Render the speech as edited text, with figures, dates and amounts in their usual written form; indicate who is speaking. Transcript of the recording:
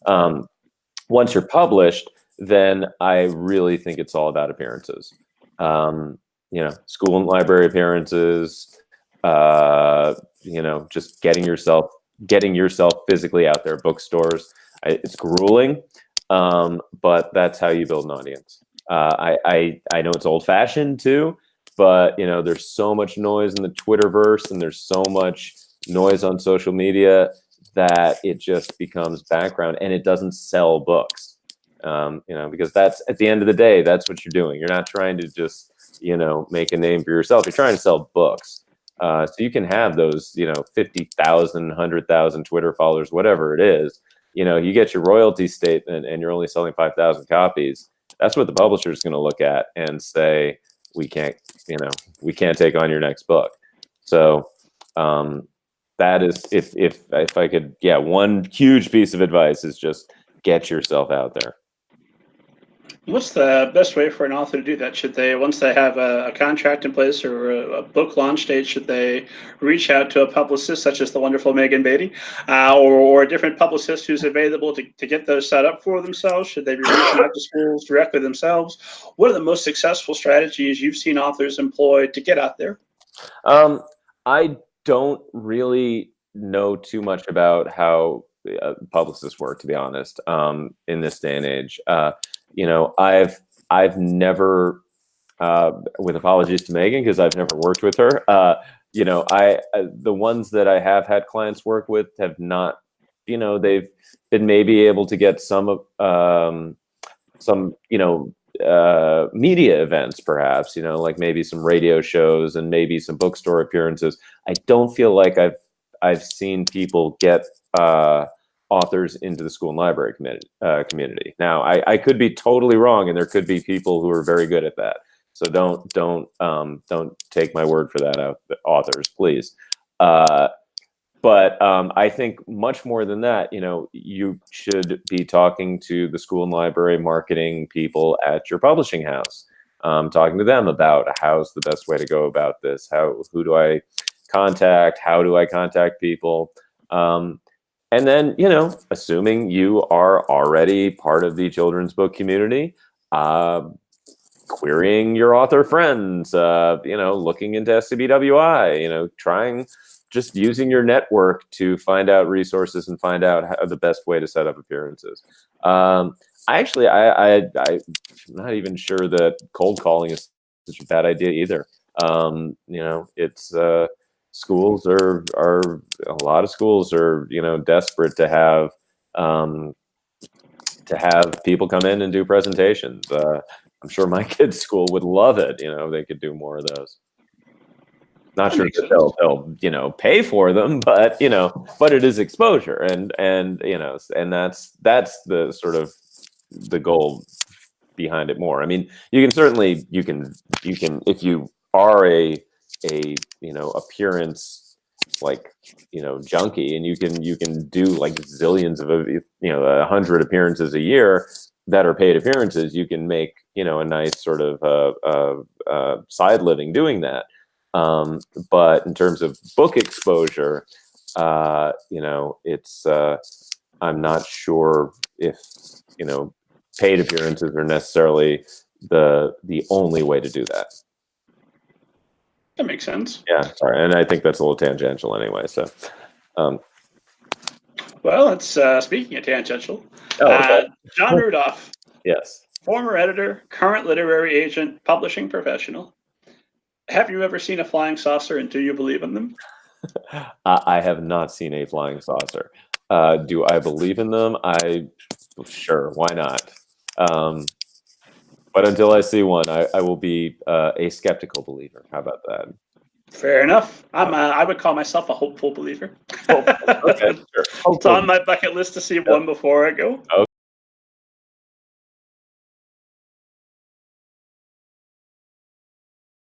Speaker 1: Once you're published, then I really think it's all about appearances. School and library appearances, just getting yourself physically out there, bookstores. It's grueling, but that's how you build an audience. I know it's old fashioned too, but there's so much noise in the Twitterverse, and there's so much noise on social media that it just becomes background, and it doesn't sell books. Because that's, at the end of the day, that's what you're doing. You're not trying to just, make a name for yourself. You're trying to sell books. So you can have those, 50,000, 100,000 Twitter followers, whatever it is. You get your royalty statement and you're only selling 5,000 copies. That's what the publisher is going to look at and say, we can't take on your next book. So that is, if I could, one huge piece of advice is just get yourself out there.
Speaker 2: What's the best way for an author to do that? Should they, once they have a contract in place or a book launch date, should they reach out to a publicist such as the wonderful Megan Beatty, or a different publicist who's available to get those set up for themselves? Should they be reaching out to schools directly themselves? What are the most successful strategies you've seen authors employ to get out there?
Speaker 1: I don't really know too much about how publicists work, to be honest, in this day and age. I've never, with apologies to Megan, because I've never worked with her. The ones that I have had clients work with have not, they've been maybe able to get some media events, perhaps, like maybe some radio shows and maybe some bookstore appearances. I don't feel like I've seen people get authors into the school and library community. Now, I could be totally wrong, and there could be people who are very good at that. So don't take my word for that, authors, please. But I think much more than that, you should be talking to the school and library marketing people at your publishing house, talking to them about how's the best way to go about this. Who do I contact? How do I contact people? And then, assuming you are already part of the children's book community, querying your author friends, looking into SCBWI, trying, just using your network to find out resources and find out the best way to set up appearances. I'm not even sure that cold calling is such a bad idea either. It's schools are a lot of schools are desperate to have people come in and do presentations. I'm sure my kids' school would love it. They could do more of those. Not sure that they'll pay for them, but it is exposure, and that's the sort of the goal behind it more. I mean, you can certainly if you are a appearance junkie, and you can do like zillions of 100 appearances a year that are paid appearances. You can make a nice sort of side living doing that. But in terms of book exposure, it's I'm not sure if paid appearances are necessarily the only way to do that.
Speaker 2: That makes sense.
Speaker 1: Yeah, sorry, and I think that's a little tangential anyway. So,
Speaker 2: well, it's speaking of tangential. John Rudolph.
Speaker 1: Yes.
Speaker 2: Former editor, current literary agent, publishing professional. Have you ever seen a flying saucer, and do you believe in them?
Speaker 1: I have not seen a flying saucer. Do I believe in them? Sure, why not? But until I see one, I will be a skeptical believer. How about that?
Speaker 2: Fair enough. I would call myself a hopeful believer.
Speaker 1: Okay, sure.
Speaker 2: It's on my bucket list to see one before I go.